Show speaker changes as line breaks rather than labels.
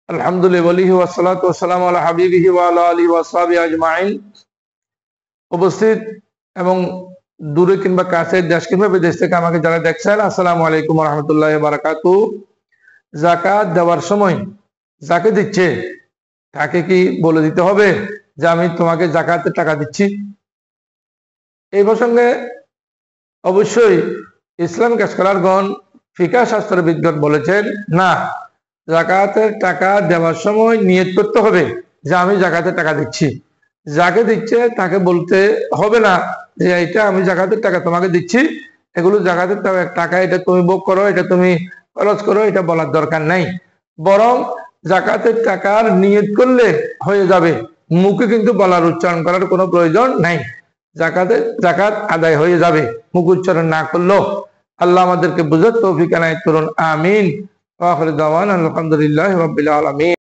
আলহামদুলিল্লাহ ওয়াসসালাতু ওয়াসসালামু আলা হাবিবিহি ওয়া আলা আলিহি ওয়া সাহবিহি আজমাইন। উপস্থিত এবং দূরে কিংবা কাছে, দেশ কিংবা বিদেশ থেকে আমাকে যারা দেখছেন, আসসালামু আলাইকুম ওয়া রাহমাতুল্লাহি ওয়া বারাকাতুহু। যাকাত দেওয়ার সময় যাকে দিচ্ছে তাকে কি বলে দিতে হবে যে আমি তোমাকে যাকাতের টাকা দিচ্ছি? এই প্রসঙ্গে অবশ্যই ইসলামিক স্কলারগণ, ফিকাহ শাস্ত্রবিদগণ বলেছেন, না, যাকাতের টাকা দেওয়ার সময় নিয়ত করতে হবে যে আমি যাকাতের টাকা দিচ্ছি। যাকে দিচ্ছে তাকে বলতে হবে না যে এটা আমি যাকাতের টাকা তোমাকে দিচ্ছি, এগুলো যাকাতের টাকা, এটা তুমি ভোগ করো, এটা তুমি খরচ করো, এটা বলার দরকার নাই। বরং যাকাতের টাকার নিয়ত করলে হয়ে যাবে, মুখে কিন্তু বলার, উচ্চারণ করার কোনো প্রয়োজন নাই। যাকাত আদায় হয়ে যাবে মুখ উচ্চারণ না করলেও। আল্লাহ আমাদেরকে বুঝার তৌফিক এনায়েত করুন, আমিন। আখির দাওয়ানা আলহামদুলিল্লাহি রাব্বিল আলামিন।